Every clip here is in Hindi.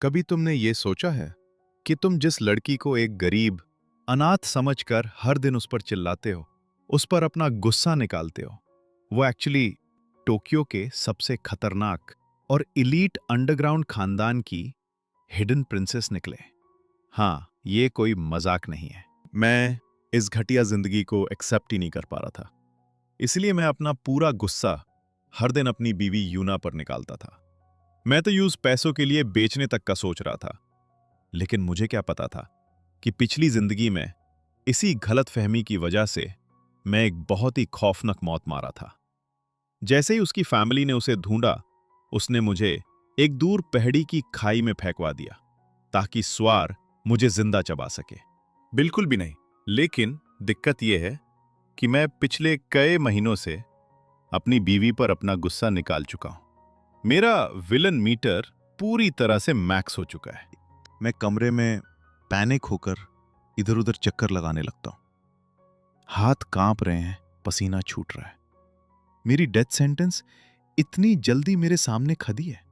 कभी तुमने ये सोचा है कि तुम जिस लड़की को एक गरीब अनाथ समझकर हर दिन उस पर चिल्लाते हो, उस पर अपना गुस्सा निकालते हो, वो एक्चुअली टोक्यो के सबसे खतरनाक और इलीट अंडरग्राउंड खानदान की हिडन प्रिंसेस निकले। हाँ, ये कोई मजाक नहीं है। मैं इस घटिया जिंदगी को एक्सेप्ट ही नहीं कर पा रहा था। इसलिए मैं अपना पूरा गुस्सा हर दिन अपनी बीवी यूना पर निकालता था। मैं तो यूज पैसों के लिए बेचने तक का सोच रहा था, लेकिन मुझे क्या पता था कि पिछली जिंदगी में इसी गलतफहमी की वजह से मैं एक बहुत ही खौफनाक मौत मारा था। जैसे ही उसकी फैमिली ने उसे ढूंढा, उसने मुझे एक दूर पहाड़ी की खाई में फेंकवा दिया ताकि स्वार मुझे जिंदा चबा सके। बिल्कुल भी नहीं। लेकिन दिक्कत यह है कि मैं पिछले कई महीनों से अपनी बीवी पर अपना गुस्सा निकाल चुका हूं। मेरा विलन मीटर पूरी तरह से मैक्स हो चुका है। मैं कमरे में पैनिक होकर इधर उधर चक्कर लगाने लगता हूं। हाथ कांप रहे हैं, पसीना छूट रहा है। मेरी डेथ सेंटेंस इतनी जल्दी मेरे सामने खड़ी है।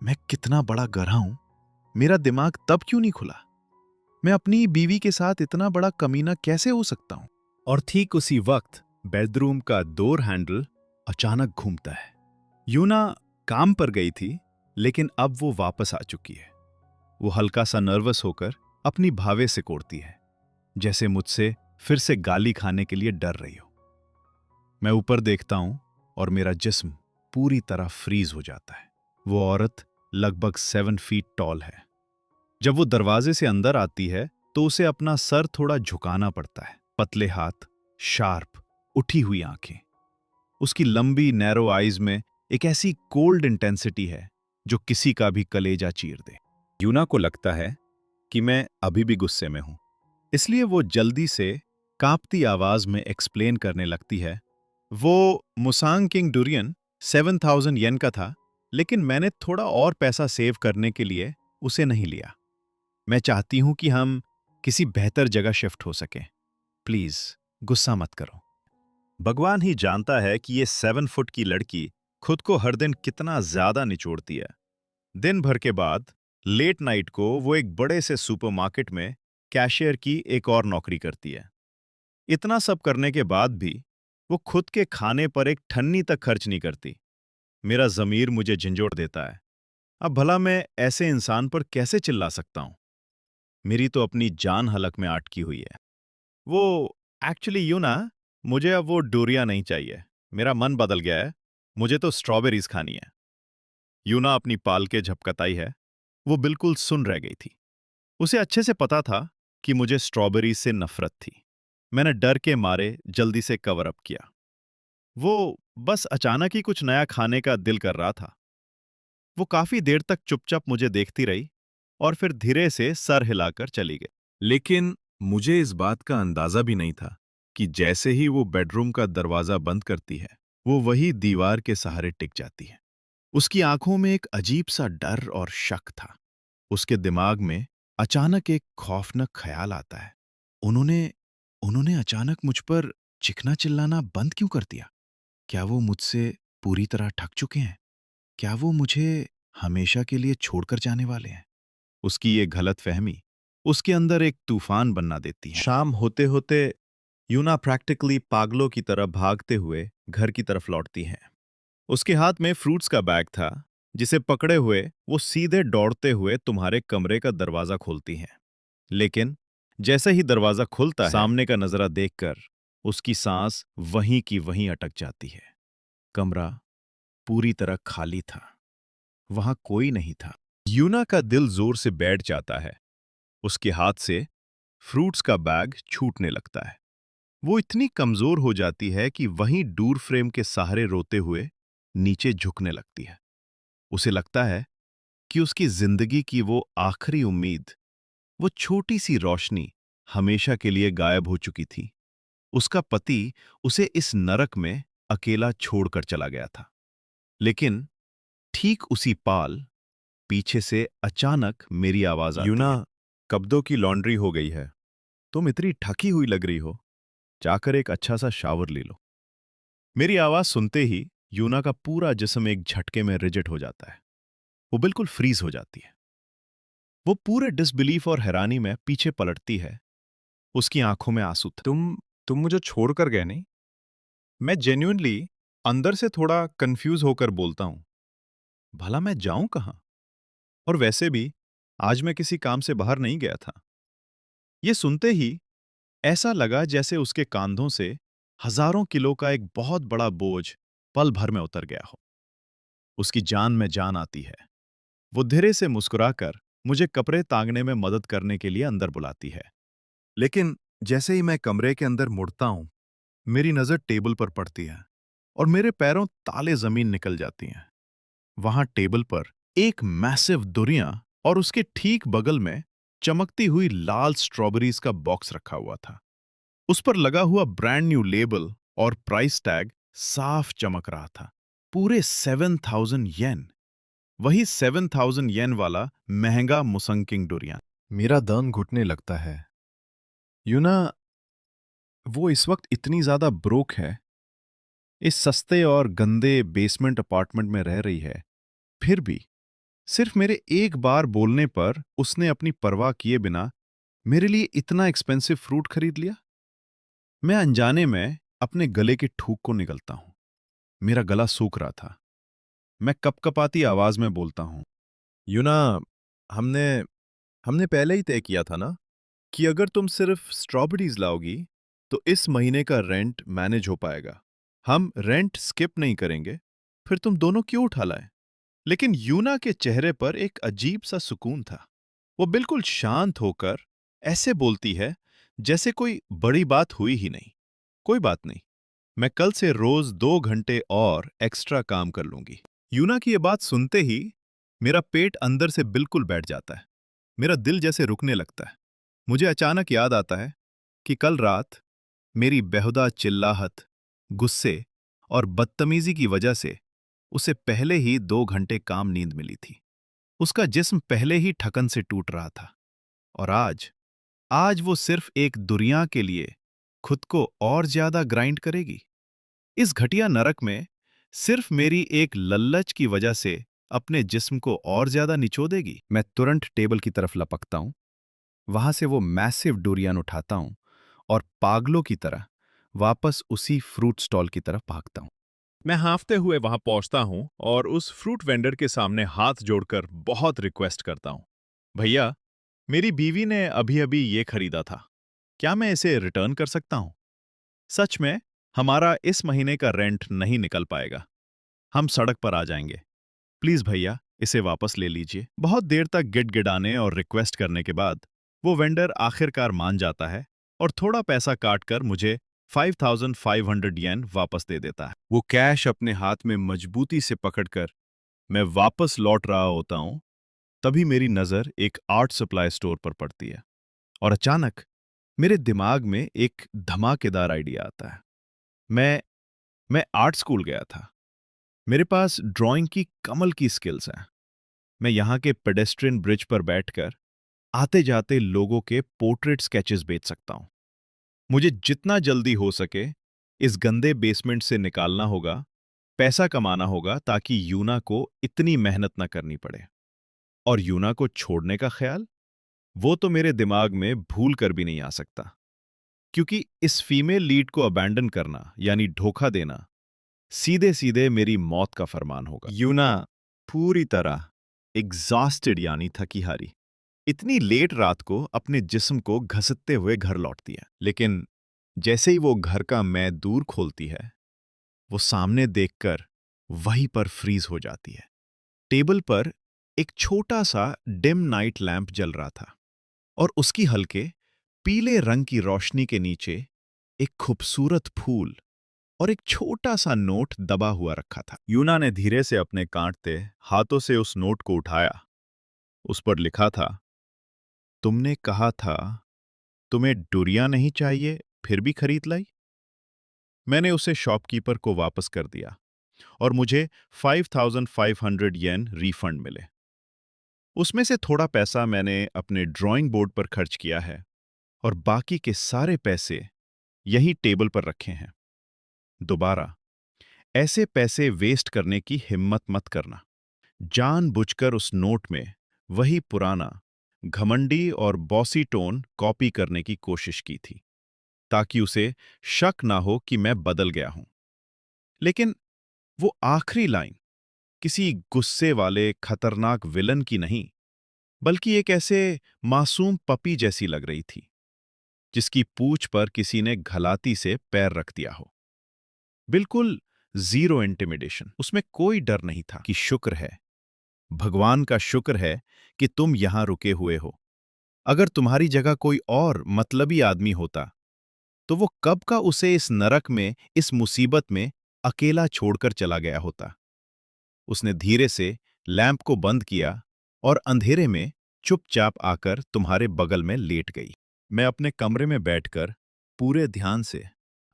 मैं कितना बड़ा गधा हूं, मेरा दिमाग तब क्यों नहीं खुला? मैं अपनी बीवी के साथ इतना बड़ा कमीना कैसे हो सकता हूं? और ठीक उसी वक्त बेडरूम का डोर हैंडल अचानक घूमता है। यूना काम पर गई थी, लेकिन अब वो वापस आ चुकी है। वो हल्का सा नर्वस होकर अपनी भावे से कोड़ती है, जैसे मुझसे फिर से गाली खाने के लिए डर रही हो। मैं ऊपर देखता हूं और मेरा जिस्म पूरी तरह फ्रीज हो जाता है। वो औरत लगभग 7 फीट टॉल है। जब वो दरवाजे से अंदर आती है तो उसे अपना सर थोड़ा झुकाना पड़ता है। पतले हाथ, शार्प उठी हुई आंखें, उसकी लंबी नैरो आईज में एक ऐसी कोल्ड इंटेंसिटी है जो किसी का भी कलेजा चीर दे। यूना को लगता है कि मैं अभी भी गुस्से में हूं, इसलिए वो जल्दी से कांपती आवाज में एक्सप्लेन करने लगती है। वो मुसांग किंग डुरियन 7,000 येन का था, लेकिन मैंने थोड़ा और पैसा सेव करने के लिए उसे नहीं लिया। मैं चाहती हूं कि हम किसी बेहतर जगह शिफ्ट हो सकें। प्लीज गुस्सा मत करो। भगवान ही जानता है कि ये 7 फुट की लड़की खुद को हर दिन कितना ज्यादा निचोड़ती है। दिन भर के बाद लेट नाइट को वो एक बड़े से सुपरमार्केट में कैशियर की एक और नौकरी करती है। इतना सब करने के बाद भी वो खुद के खाने पर एक ठन्नी तक खर्च नहीं करती। मेरा ज़मीर मुझे झंझोड़ देता है। अब भला मैं ऐसे इंसान पर कैसे चिल्ला सकता हूं? मेरी तो अपनी जान हलक में अटकी हुई है। वो एक्चुअली यूं ना, मुझे अब वो डोरिया नहीं चाहिए। मेरा मन बदल गया है। मुझे तो स्ट्रॉबेरीज खानी है। यूना अपनी पाल के झपकताई है। वो बिल्कुल सुन रह गई थी। उसे अच्छे से पता था कि मुझे स्ट्रॉबेरी से नफरत थी। मैंने डर के मारे जल्दी से कवर अप किया। वो बस अचानक ही कुछ नया खाने का दिल कर रहा था। वो काफी देर तक चुपचाप मुझे देखती रही और फिर धीरे से सर हिलाकर चली गई। लेकिन मुझे इस बात का अंदाजा भी नहीं था कि जैसे ही वो बेडरूम का दरवाजा बंद करती है, वो वही दीवार के सहारे टिक जाती है। उसकी आंखों में एक अजीब सा डर और शक था। उसके दिमाग में अचानक एक खौफनाक ख्याल आता है। उन्होंने उन्होंने अचानक मुझ पर चिखना चिल्लाना बंद क्यों कर दिया? क्या वो मुझसे पूरी तरह ठग चुके हैं? क्या वो मुझे हमेशा के लिए छोड़कर जाने वाले हैं? उसकी ये गलतफहमी उसके अंदर एक तूफान बनना देती है। शाम होते होते यूना प्रैक्टिकली पागलों की तरह भागते हुए घर की तरफ लौटती है। उसके हाथ में फ्रूट्स का बैग था, जिसे पकड़े हुए वो सीधे दौड़ते हुए तुम्हारे कमरे का दरवाजा खोलती हैं। लेकिन जैसे ही दरवाजा खुलता है, सामने का नजरा देखकर उसकी सांस वहीं की वहीं अटक जाती है। कमरा पूरी तरह खाली था। वहां कोई नहीं था। यूना का दिल जोर से बैठ जाता है। उसके हाथ से फ्रूट्स का बैग छूटने लगता है। वो इतनी कमजोर हो जाती है कि वहीं डोर फ्रेम के सहारे रोते हुए नीचे झुकने लगती है। उसे लगता है कि उसकी जिंदगी की वो आखिरी उम्मीद, वो छोटी सी रोशनी हमेशा के लिए गायब हो चुकी थी। उसका पति उसे इस नरक में अकेला छोड़कर चला गया था। लेकिन ठीक उसी पाल पीछे से अचानक मेरी आवाज आती है। यूना, कपड़ों की लॉन्ड्री हो गई है। तुम इतनी थकी हुई लग रही हो। जाकर एक अच्छा सा शावर ले लो। मेरी आवाज सुनते ही यूना का पूरा जिस्म एक झटके में रिजिड हो जाता है। वो बिल्कुल फ्रीज हो जाती है। वो पूरे डिसबिलीफ और हैरानी में पीछे पलटती है। उसकी आंखों में आंसू थे। तुम मुझे छोड़कर गए नहीं? मैं जेन्युइनली अंदर से थोड़ा कंफ्यूज होकर बोलता हूं, भला मैं जाऊं कहां? और वैसे भी आज मैं किसी काम से बाहर नहीं गया था। ये सुनते ही ऐसा लगा जैसे उसके कांधों से हजारों किलो का एक बहुत बड़ा बोझ पल भर में उतर गया हो। उसकी जान में जान आती है। वो धीरे से मुस्कुराकर मुझे कपड़े तांगने में मदद करने के लिए अंदर बुलाती है। लेकिन जैसे ही मैं कमरे के अंदर मुड़ता हूं, मेरी नजर टेबल पर पड़ती है और मेरे पैरों ताले जमीन निकल जाती हैं। वहां टेबल पर एक मैसिव दुनिया और उसके ठीक बगल में चमकती हुई लाल स्ट्रॉबेरीज का बॉक्स रखा हुआ था। उस पर लगा हुआ ब्रांड न्यू लेबल और प्राइस टैग साफ चमक रहा था। पूरे 7,000 येन। वही 7,000 येन वाला महंगा मुसंकिंग डुरियान। मेरा दम घुटने लगता है। यूना, वो इस वक्त इतनी ज्यादा ब्रोक है, इस सस्ते और गंदे बेसमेंट अपार्टमेंट में रह रही है, फिर भी सिर्फ मेरे एक बार बोलने पर उसने अपनी परवाह किए बिना मेरे लिए इतना एक्सपेंसिव फ्रूट खरीद लिया। मैं अनजाने में अपने गले के ठूक को निगलता हूं। मेरा गला सूख रहा था। मैं कपकपाती आवाज में बोलता हूं, यूना, हमने हमने पहले ही तय किया था ना कि अगर तुम सिर्फ स्ट्रॉबेरीज लाओगी तो इस महीने का रेंट मैनेज हो पाएगा। हम रेंट स्किप नहीं करेंगे। फिर तुम दोनों क्यों उठा लाए? लेकिन यूना के चेहरे पर एक अजीब सा सुकून था। वो बिल्कुल शांत होकर ऐसे बोलती है जैसे कोई बड़ी बात हुई ही नहीं। कोई बात नहीं, मैं कल से रोज 2 घंटे और एक्स्ट्रा काम कर लूंगी। यूना की ये बात सुनते ही मेरा पेट अंदर से बिल्कुल बैठ जाता है। मेरा दिल जैसे रुकने लगता है। मुझे अचानक याद आता है कि कल रात मेरी बेहुदा चिल्लाहट, गुस्से और बदतमीजी की वजह से उसे पहले ही 2 घंटे काम नींद मिली थी। उसका जिस्म पहले ही ठकन से टूट रहा था। और आज आज वो सिर्फ एक दुनिया के लिए खुद को और ज्यादा ग्राइंड करेगी। इस घटिया नरक में सिर्फ मेरी एक लल्लच की वजह से अपने जिस्म को और ज्यादा निचो देगी। मैं तुरंत टेबल की तरफ लपकता हूं। वहां से वो मैसिव डुरियन उठाता हूं और पागलों की तरह वापस उसी फ्रूट स्टॉल की तरफ भागता हूं। मैं हाँफते हुए वहां पहुंचता हूं और उस फ्रूट वेंडर के सामने हाथ जोड़कर बहुत रिक्वेस्ट करता हूं, भैया, मेरी बीवी ने अभी अभी ये खरीदा था, क्या मैं इसे रिटर्न कर सकता हूं? सच में हमारा इस महीने का रेंट नहीं निकल पाएगा। हम सड़क पर आ जाएंगे। प्लीज भैया, इसे वापस ले लीजिए। बहुत देर तक गिड़गिड़ाने और रिक्वेस्ट करने के बाद वो वेंडर आखिरकार मान जाता है और थोड़ा पैसा काटकर मुझे 5,500 येन वापस दे देता है। वो कैश अपने हाथ में मजबूती से पकड़कर मैं वापस लौट रहा होता हूं, तभी मेरी नजर एक आर्ट सप्लाई स्टोर पर पड़ती है और अचानक मेरे दिमाग में एक धमाकेदार आइडिया आता है। मैं मैं आर्ट स्कूल गया था। मेरे पास ड्राइंग की कमल की स्किल्स हैं। मैं यहाँ के पेडेस्ट्रियन ब्रिज पर बैठकर आते जाते लोगों के पोर्ट्रेट स्केचेस बेच सकता हूँ। मुझे जितना जल्दी हो सके इस गंदे बेसमेंट से निकालना होगा, पैसा कमाना होगा ताकि यूना को इतनी मेहनत न करनी पड़े। और यूना को छोड़ने का ख्याल, वो तो मेरे दिमाग में भूल कर भी नहीं आ सकता, क्योंकि इस फीमेल लीड को अबैंडन करना यानी धोखा देना सीधे सीधे मेरी मौत का फरमान होगा। यूना पूरी तरह एग्जॉस्टेड यानी थकी हारी इतनी लेट रात को अपने जिस्म को घसीटते हुए घर लौटती है। लेकिन जैसे ही वो घर का मैं दूर खोलती है, वो सामने देखकर वहीं पर फ्रीज हो जाती है। टेबल पर एक छोटा सा डिम नाइट लैंप जल रहा था और उसकी हल्के पीले रंग की रोशनी के नीचे एक खूबसूरत फूल और एक छोटा सा नोट दबा हुआ रखा था। यूना ने धीरे से अपने कांटते हाथों से उस नोट को उठाया। उस पर लिखा था, तुमने कहा था तुम्हें डुरिया नहीं चाहिए, फिर भी खरीद लाई। मैंने उसे शॉपकीपर को वापस कर दिया और मुझे 5,500 येन रिफंड मिले। उसमें से थोड़ा पैसा मैंने अपने ड्राइंग बोर्ड पर खर्च किया है और बाकी के सारे पैसे यहीं टेबल पर रखे हैं। दोबारा ऐसे पैसे वेस्ट करने की हिम्मत मत करना। जानबूझकर उस नोट में वही पुराना घमंडी और बॉसी टोन कॉपी करने की कोशिश की थी, ताकि उसे शक ना हो कि मैं बदल गया हूं। लेकिन वो आखिरी लाइन किसी गुस्से वाले खतरनाक विलन की नहीं, बल्कि एक ऐसे मासूम पपी जैसी लग रही थी, जिसकी पूंछ पर किसी ने घलाती से पैर रख दिया हो। बिल्कुल जीरो इंटिमिडेशन, उसमें कोई डर नहीं था। कि शुक्र है, भगवान का शुक्र है कि तुम यहां रुके हुए हो। अगर तुम्हारी जगह कोई और मतलबी आदमी होता, तो वो कब का उसे इस नरक में, इस मुसीबत में अकेला छोड़कर चला गया होता। उसने धीरे से लैंप को बंद किया और अंधेरे में चुपचाप आकर तुम्हारे बगल में लेट गई। मैं अपने कमरे में बैठकर पूरे ध्यान से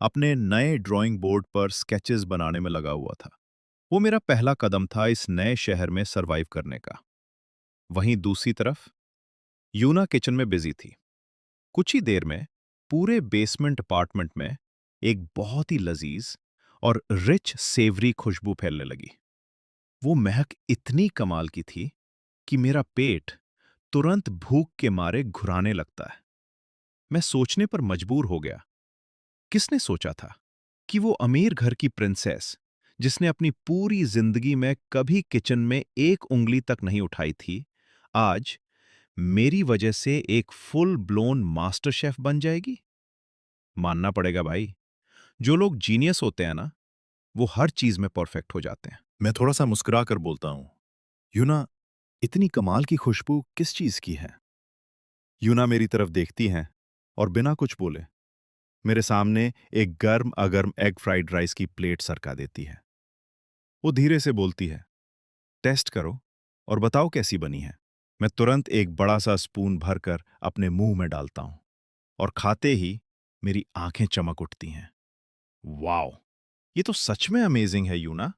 अपने नए ड्राइंग बोर्ड पर स्केचेस बनाने में लगा हुआ था। वो मेरा पहला कदम था इस नए शहर में सरवाइव करने का। वहीं दूसरी तरफ यूना किचन में बिजी थी। कुछ ही देर में पूरे बेसमेंट अपार्टमेंट में एक बहुत ही लजीज और रिच सेवरी खुशबू फैलने लगी। वो महक इतनी कमाल की थी कि मेरा पेट तुरंत भूख के मारे घुराने लगता है। मैं सोचने पर मजबूर हो गया, किसने सोचा था कि वो अमीर घर की प्रिंसेस, जिसने अपनी पूरी जिंदगी में कभी किचन में एक उंगली तक नहीं उठाई थी, आज मेरी वजह से एक फुल ब्लोन मास्टर शेफ बन जाएगी। मानना पड़ेगा भाई, जो लोग जीनियस होते हैं ना, वो हर चीज में परफेक्ट हो जाते हैं। मैं थोड़ा सा मुस्कुरा कर बोलता हूं, यूना, इतनी कमाल की खुशबू किस चीज की है? यूना मेरी तरफ देखती हैं और बिना कुछ बोले मेरे सामने एक गर्म अगर्म एग फ्राइड राइस की प्लेट सरका देती है। वो धीरे से बोलती है, टेस्ट करो और बताओ कैसी बनी है। मैं तुरंत एक बड़ा सा स्पून भरकर अपने मुंह में डालता हूं और खाते ही मेरी आंखें चमक उठती हैं। वाओ! ये तो सच में अमेजिंग है यूना।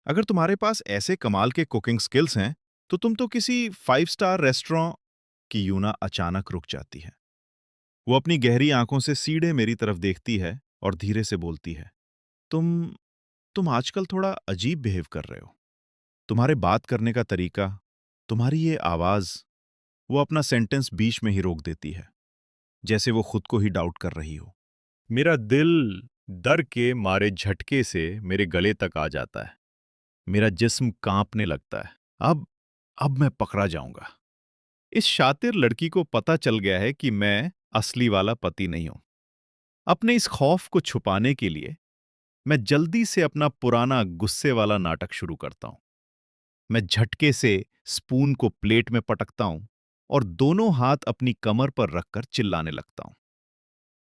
अगर तुम्हारे पास ऐसे कमाल के कुकिंग स्किल्स हैं, तो तुम तो किसी 5 स्टार रेस्टोरेंट की। यूना अचानक रुक जाती है। वो अपनी गहरी आंखों से सीधे मेरी तरफ देखती है और धीरे से बोलती है, तुम तुम आजकल थोड़ा अजीब बिहेव कर रहे हो। तुम्हारे बात करने का तरीका, तुम्हारी ये आवाज। वो अपना सेंटेंस बीच में ही रोक देती है, जैसे वो खुद को ही डाउट कर रही हो। मेरा दिल डर के मारे झटके से मेरे गले तक आ जाता है। मेरा जिस्म कांपने लगता है। अब मैं पकड़ा जाऊंगा। इस शातिर लड़की को पता चल गया है कि मैं असली वाला पति नहीं हूं। अपने इस खौफ को छुपाने के लिए मैं जल्दी से अपना पुराना गुस्से वाला नाटक शुरू करता हूं। मैं झटके से स्पून को प्लेट में पटकता हूं और दोनों हाथ अपनी कमर पर रखकर चिल्लाने लगता हूं।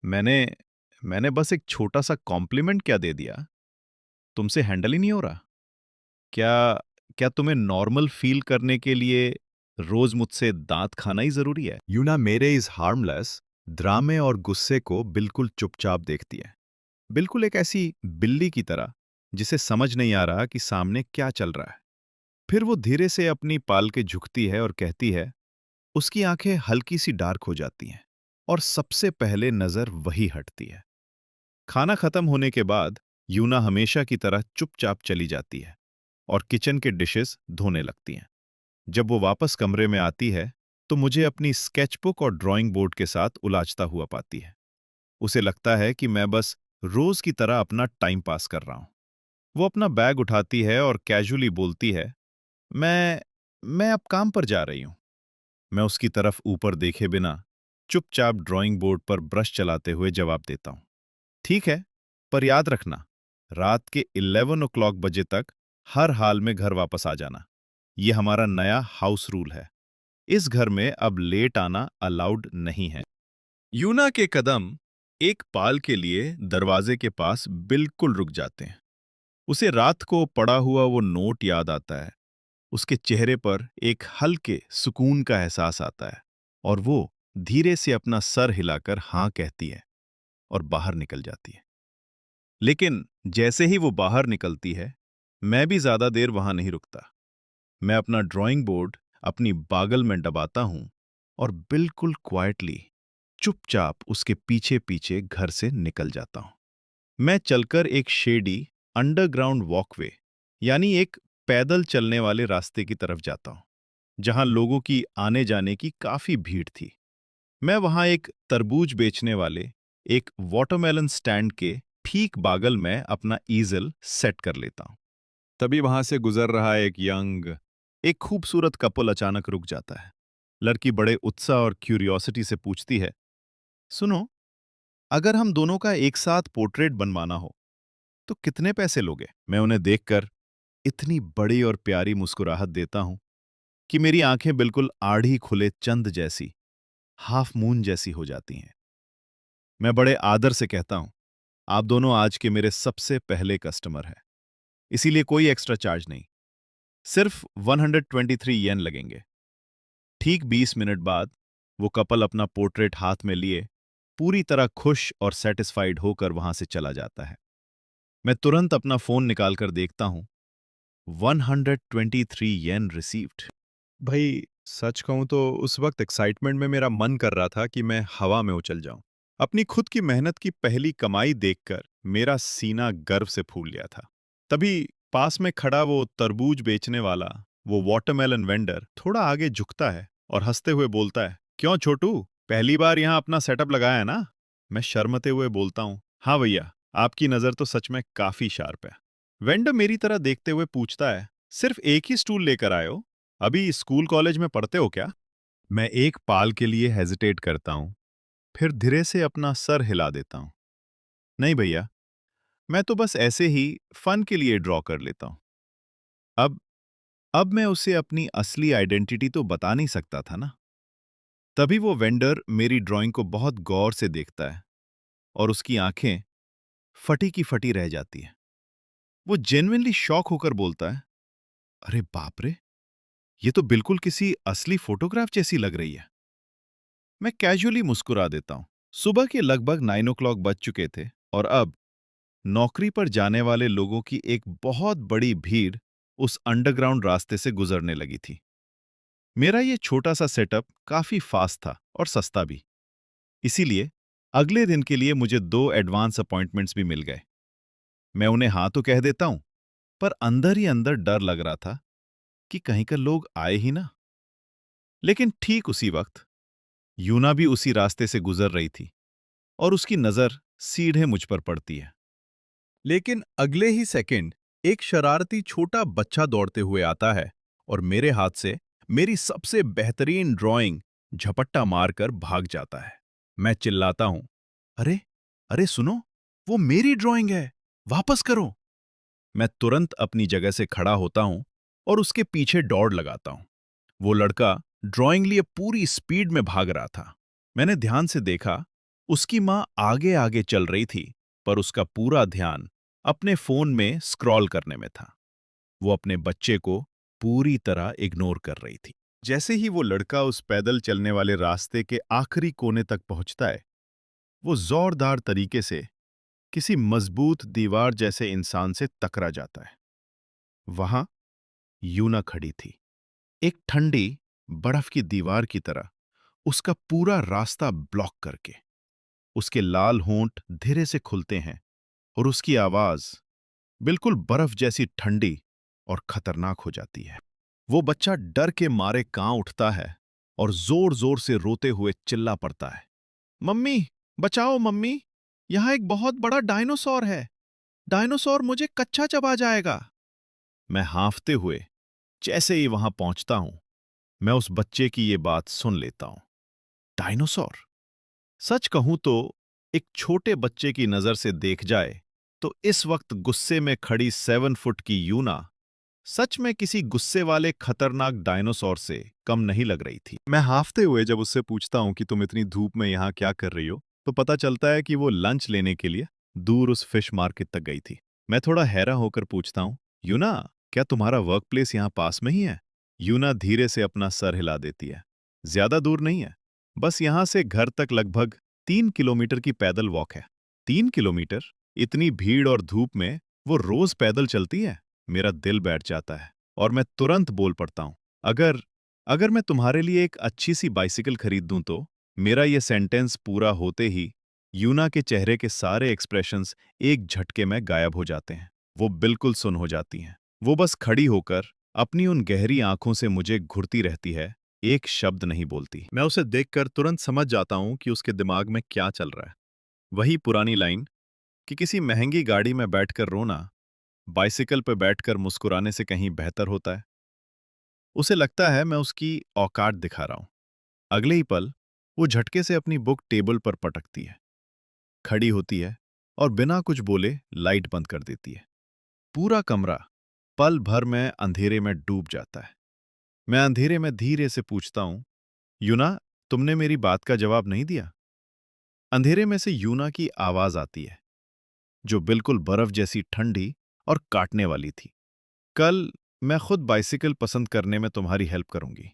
मैंने मैंने बस एक छोटा सा कॉम्प्लीमेंट क्या दे दिया? तुमसे हैंडल ही नहीं हो रहा? क्या क्या तुम्हें नॉर्मल फील करने के लिए रोज मुझसे दांत खाना ही जरूरी है? यूना मेरे इस हार्मलेस ड्रामे और गुस्से को बिल्कुल चुपचाप देखती है। बिल्कुल एक ऐसी बिल्ली की तरह, जिसे समझ नहीं आ रहा कि सामने क्या चल रहा है। फिर वो धीरे से अपनी पाल के झुकती है और कहती है, उसकी आंखें हल्की सी डार्क हो जाती हैं और सबसे पहले नजर वही हटती है। खाना खत्म होने के बाद यूना हमेशा की तरह चुपचाप चली जाती है और किचन के डिशेस धोने लगती हैं। जब वो वापस कमरे में आती है, तो मुझे अपनी स्केचबुक और ड्राइंग बोर्ड के साथ उलाझता हुआ पाती है। उसे लगता है कि मैं बस रोज की तरह अपना टाइम पास कर रहा हूं। वो अपना बैग उठाती है और कैजुअली बोलती है, मैं मैं अब काम पर जा रही हूं। मैं उसकी तरफ ऊपर देखे बिना चुपचाप ड्राइंग बोर्ड पर ब्रश चलाते हुए जवाब देता हूं, ठीक है, पर याद रखना, रात के 11 o'clock बजे तक हर हाल में घर वापस आ जाना। ये हमारा नया हाउस रूल है। इस घर में अब लेट आना अलाउड नहीं है। यूना के कदम एक पाल के लिए दरवाजे के पास बिल्कुल रुक जाते हैं। उसे रात को पड़ा हुआ वो नोट याद आता है। उसके चेहरे पर एक हल्के सुकून का एहसास आता है और वो धीरे से अपना सर हिलाकर हाँ कहती है और बाहर निकल जाती है। लेकिन जैसे ही वो बाहर निकलती है, मैं भी ज्यादा देर वहां नहीं रुकता। मैं अपना ड्राइंग बोर्ड अपनी बागल में दबाता हूं और बिल्कुल क्वाइटली, चुपचाप उसके पीछे पीछे घर से निकल जाता हूं। मैं चलकर एक शेडी अंडरग्राउंड वॉकवे, यानी एक पैदल चलने वाले रास्ते की तरफ जाता हूं, जहां लोगों की आने जाने की काफी भीड़ थी। मैं वहां एक तरबूज बेचने वाले एक वाटरमेलन स्टैंड के ठीक बागल में अपना ईजल सेट कर लेता हूं। तभी वहां से गुजर रहा एक खूबसूरत कपल अचानक रुक जाता है। लड़की बड़े उत्साह और क्यूरियोसिटी से पूछती है, सुनो, अगर हम दोनों का एक साथ पोर्ट्रेट बनवाना हो तो कितने पैसे लोगे? मैं उन्हें देखकर इतनी बड़ी और प्यारी मुस्कुराहट देता हूं कि मेरी आंखें बिल्कुल आढ़ी खुले चंद जैसी, हाफ मून जैसी हो जाती हैं। मैं बड़े आदर से कहता हूं, आप दोनों आज के मेरे सबसे पहले कस्टमर हैं, इसीलिए कोई एक्स्ट्रा चार्ज नहीं, सिर्फ 123 येन लगेंगे। ठीक 20 मिनट बाद वो कपल अपना पोर्ट्रेट हाथ में लिए पूरी तरह खुश और सेटिस्फाइड होकर वहां से चला जाता है। मैं तुरंत अपना फोन निकालकर देखता हूं, 123 येन रिसीव्ड। भाई, सच कहूं तो उस वक्त एक्साइटमेंट में मेरा मन कर रहा था कि मैं हवा में उछल जाऊं। अपनी खुद की मेहनत की पहली कमाई देखकर मेरा सीना गर्व से फूल गया था। तभी पास में खड़ा वो तरबूज बेचने वाला, वो वाटरमेलन वेंडर थोड़ा आगे झुकता है और हंसते हुए बोलता है, क्यों छोटू, पहली बार यहां अपना सेटअप लगाया है ना? मैं शर्मते हुए बोलता हूं, हाँ भैया, आपकी नजर तो सच में काफी शार्प है। वेंडर मेरी तरह देखते हुए पूछता है, सिर्फ एक ही स्टूल लेकर आए हो? अभी स्कूल कॉलेज में पढ़ते हो क्या? मैं एक पाल के लिए हेजिटेट करता हूं, फिर धीरे से अपना सर हिला देता हूं। नहीं भैया, मैं तो बस ऐसे ही फन के लिए ड्रॉ कर लेता हूं। अब अब मैं उसे अपनी असली आइडेंटिटी तो बता नहीं सकता था ना। तभी वो वेंडर मेरी ड्राइंग को बहुत गौर से देखता है और उसकी आंखें फटी की फटी रह जाती हैं। वो जेन्युइनली शॉक होकर बोलता है, अरे बाप रे, ये तो बिल्कुल किसी असली फोटोग्राफ जैसी लग रही है। मैं कैजुअली मुस्कुरा देता हूं। सुबह के लगभग 9 o'clock बज चुके थे और अब नौकरी पर जाने वाले लोगों की एक बहुत बड़ी भीड़ उस अंडरग्राउंड रास्ते से गुजरने लगी थी। मेरा ये छोटा सा सेटअप काफी फास्ट था और सस्ता भी, इसीलिए अगले दिन के लिए मुझे 2 एडवांस अपॉइंटमेंट्स भी मिल गए। मैं उन्हें हाँ तो कह देता हूं, पर अंदर ही अंदर डर लग रहा था कि कहीं का लोग आए ही ना। लेकिन ठीक उसी वक्त यूना भी उसी रास्ते से गुजर रही थी और उसकी नजर सीधे मुझ पर पड़ती है। लेकिन अगले ही सेकंड एक शरारती छोटा बच्चा दौड़ते हुए आता है और मेरे हाथ से मेरी सबसे बेहतरीन ड्राइंग झपट्टा मारकर भाग जाता है। मैं चिल्लाता हूं, अरे, अरे सुनो, वो मेरी ड्राइंग है, वापस करो। मैं तुरंत अपनी जगह से खड़ा होता हूं और उसके पीछे दौड़ लगाता हूं। वो लड़का ड्राइंग लिए पूरी स्पीड में भाग रहा था। मैंने ध्यान से देखा, उसकी मां आगे आगे चल रही थी, पर उसका पूरा ध्यान अपने फोन में स्क्रॉल करने में था। वो अपने बच्चे को पूरी तरह इग्नोर कर रही थी। जैसे ही वो लड़का उस पैदल चलने वाले रास्ते के आखिरी कोने तक पहुंचता है, वो जोरदार तरीके से किसी मजबूत दीवार जैसे इंसान से टकरा जाता है। वहां यूना खड़ी थी, एक ठंडी बर्फ की दीवार की तरह, उसका पूरा रास्ता ब्लॉक करके। उसके लाल होंठ धीरे से खुलते हैं और उसकी आवाज बिल्कुल बर्फ जैसी ठंडी और खतरनाक हो जाती है। वो बच्चा डर के मारे कांप उठता है और जोर जोर से रोते हुए चिल्ला पड़ता है, मम्मी, बचाओ मम्मी, यहां एक बहुत बड़ा डायनासोर है, डायनासोर मुझे कच्चा चबा जाएगा। मैं हांफते हुए जैसे ही वहां पहुंचता हूं, मैं उस बच्चे की ये बात सुन लेता हूं। डायनासोर? सच कहूं तो एक छोटे बच्चे की नजर से देख जाए तो इस वक्त गुस्से में खड़ी 7 फुट की यूना सच में किसी गुस्से वाले खतरनाक डायनासोर से कम नहीं लग रही थी। मैं हांफते हुए जब उससे पूछता हूं कि तुम इतनी धूप में यहां क्या कर रही हो, तो पता चलता है कि वो लंच लेने के लिए दूर उस फिश मार्केट तक गई थी। मैं थोड़ा हैरान होकर पूछता हूं, यूना, क्या तुम्हारा वर्क प्लेस यहां पास में ही है? यूना धीरे से अपना सर हिला देती है, ज्यादा दूर नहीं है, बस यहां से घर तक लगभग 3 किलोमीटर की पैदल वॉक है। 3 किलोमीटर? इतनी भीड़ और धूप में वो रोज पैदल चलती है? मेरा दिल बैठ जाता है और मैं तुरंत बोल पड़ता हूं, अगर अगर मैं तुम्हारे लिए एक अच्छी सी बाइसिकल खरीद दूं तो। मेरा ये सेंटेंस पूरा होते ही यूना के चेहरे के सारे एक्सप्रेशंस एक झटके में गायब हो जाते हैं। वो बिल्कुल सुन्न हो जाती हैं। वो बस खड़ी होकर अपनी उन गहरी आंखों से मुझे घुरती रहती है, एक शब्द नहीं बोलती। मैं उसे देखकर तुरंत समझ जाता हूं कि उसके दिमाग में क्या चल रहा है। वही पुरानी लाइन कि किसी महंगी गाड़ी में बैठकर रोना बाइसिकल पर बैठकर मुस्कुराने से कहीं बेहतर होता है। उसे लगता है मैं उसकी औकात दिखा रहा हूं। अगले ही पल वो झटके से अपनी बुक टेबल पर पटकती है, खड़ी होती है और बिना कुछ बोले लाइट बंद कर देती है। पूरा कमरा पल भर में अंधेरे में डूब जाता है। मैं अंधेरे में धीरे से पूछता हूं, यूना, तुमने मेरी बात का जवाब नहीं दिया। अंधेरे में से यूना की आवाज आती है, जो बिल्कुल बर्फ जैसी ठंडी और काटने वाली थी। कल मैं खुद बाइसिकल पसंद करने में तुम्हारी हेल्प करूंगी।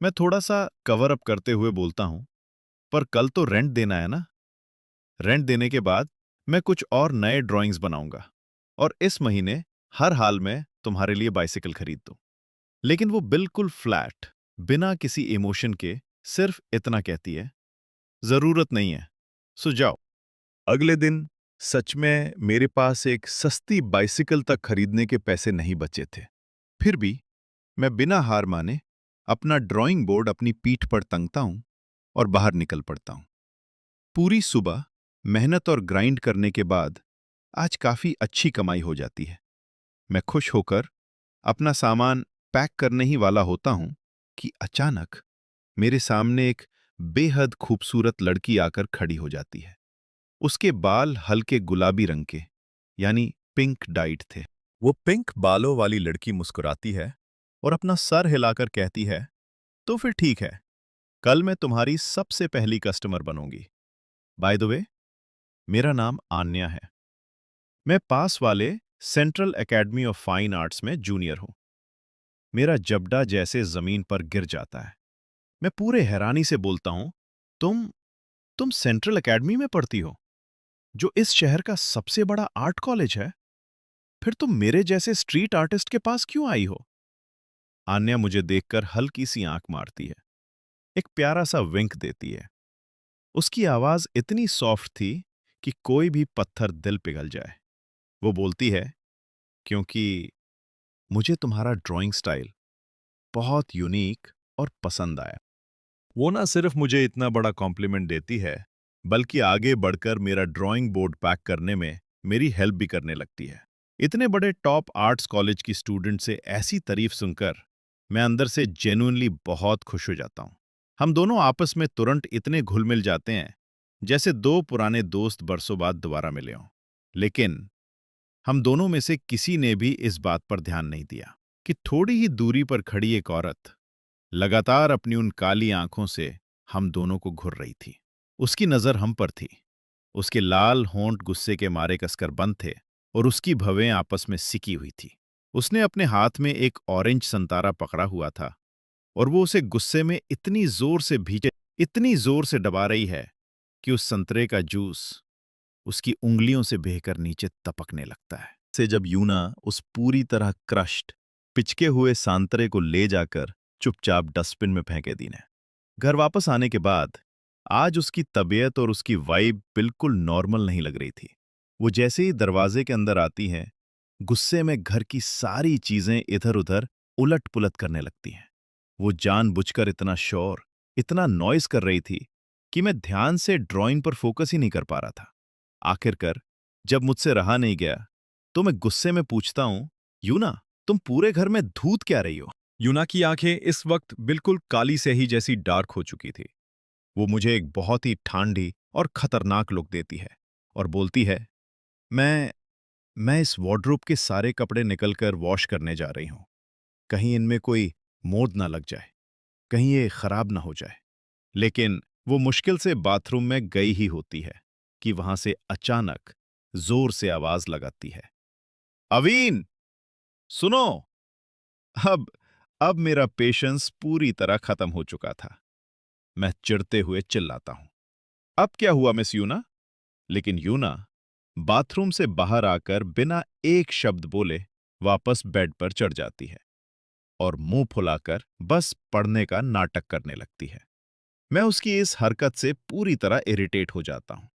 मैं थोड़ा सा कवर अप करते हुए बोलता हूं, पर कल तो रेंट देना है ना। रेंट देने के बाद मैं कुछ और नए ड्राइंग्स बनाऊंगा और इस महीने हर हाल में तुम्हारे लिए बाइसिकल खरीद दूं। लेकिन वो बिल्कुल फ्लैट, बिना किसी इमोशन के सिर्फ इतना कहती है, जरूरत नहीं है, सो जाओ। अगले दिन सच में मेरे पास एक सस्ती बाइसिकल तक खरीदने के पैसे नहीं बचे थे। फिर भी मैं बिना हार माने अपना ड्राइंग बोर्ड अपनी पीठ पर टंगता हूं और बाहर निकल पड़ता हूं। पूरी सुबह मेहनत और ग्राइंड करने के बाद आज काफी अच्छी कमाई हो जाती है। मैं खुश होकर अपना सामान पैक करने ही वाला होता हूं कि अचानक मेरे सामने एक बेहद खूबसूरत लड़की आकर खड़ी हो जाती है। उसके बाल हल्के गुलाबी रंग के, यानी पिंक डाइड थे। वो पिंक बालों वाली लड़की मुस्कुराती है और अपना सर हिलाकर कहती है, तो फिर ठीक है, कल मैं तुम्हारी सबसे पहली कस्टमर बनूंगी। बाय द वे, मेरा नाम आन्या है। मैं पास वाले central academy of fine arts में जूनियर हूं। मेरा जबड़ा जैसे जमीन पर गिर जाता है। मैं पूरे हैरानी से बोलता हूं, तुम सेंट्रल एकेडमी में पढ़ती हो, जो इस शहर का सबसे बड़ा आर्ट कॉलेज है? फिर तुम मेरे जैसे स्ट्रीट आर्टिस्ट के पास क्यों आई हो? आन्या मुझे देखकर हल्की सी आंख मारती है, एक प्यारा सा विंक देती है। उसकी आवाज इतनी सॉफ्ट थी कि कोई भी पत्थर दिल पिघल जाए। वो बोलती है, क्योंकि मुझे तुम्हारा ड्राइंग स्टाइल बहुत यूनिक और पसंद आया। वो ना सिर्फ मुझे इतना बड़ा कॉम्प्लीमेंट देती है, बल्कि आगे बढ़कर मेरा ड्राइंग बोर्ड पैक करने में मेरी हेल्प भी करने लगती है। इतने बड़े टॉप आर्ट्स कॉलेज की स्टूडेंट से ऐसी तारीफ सुनकर मैं अंदर से जेन्युइनली बहुत खुश हो जाता हूँ। हम दोनों आपस में तुरंत इतने घुल मिल जाते हैं, जैसे दो पुराने दोस्त बरसों बाद दोबारा मिले हों। लेकिन हम दोनों में से किसी ने भी इस बात पर ध्यान नहीं दिया कि थोड़ी ही दूरी पर खड़ी एक औरत लगातार अपनी उन काली आंखों से हम दोनों को घूर रही थी। उसकी नजर हम पर थी। उसके लाल होंठ गुस्से के मारे कसकर बंद थे और उसकी भवें आपस में सिकी हुई थी। उसने अपने हाथ में एक ऑरेंज संतरा पकड़ा हुआ था और वो उसे गुस्से में इतनी जोर से दबा रही है कि उस संतरे का जूस उसकी उंगलियों से बहकर नीचे टपकने लगता है। से जब यूना उस पूरी तरह क्रश्ड, पिचके हुए सांतरे को ले जाकर चुपचाप डस्टबिन में फेंके दी ने। घर वापस आने के बाद आज उसकी तबीयत और उसकी वाइब बिल्कुल नॉर्मल नहीं लग रही थी। वो जैसे ही दरवाजे के अंदर आती है, गुस्से में घर की सारी चीजें इधर-उधर उलट-पुलट करने लगती हैं। वो जानबूझकर इतना शोर, इतना नॉइस कर रही थी कि मैं ध्यान से ड्राइंग पर फोकस ही नहीं कर पा रहा था। आखिरकार जब मुझसे रहा नहीं गया, तो मैं गुस्से में पूछता हूं, यूना, तुम पूरे घर में धूत क्या रही हो? यूना की आंखें इस वक्त बिल्कुल काली स्याही जैसी डार्क हो चुकी थी। वो मुझे एक बहुत ही ठांडी और खतरनाक लुक देती है और बोलती है, मैं मैं इस वार्डरोब के सारे कपड़े निकलकर वॉश करने जा रही हूं। कहीं इनमें कोई मोद ना लग जाए, कहीं ये खराब ना हो जाए। लेकिन वो मुश्किल से बाथरूम में गई ही होती है कि वहां से अचानक जोर से आवाज लगाती है, अवीन, सुनो। अब अब मेरा पेशेंस पूरी तरह खत्म हो चुका था। मैं चिढ़ते हुए चिल्लाता हूं, अब क्या हुआ मिस यूना? लेकिन यूना बाथरूम से बाहर आकर बिना एक शब्द बोले वापस बेड पर चढ़ जाती है और मुंह फुलाकर बस पढ़ने का नाटक करने लगती है। मैं उसकी इस हरकत से पूरी तरह इरिटेट हो जाता हूं।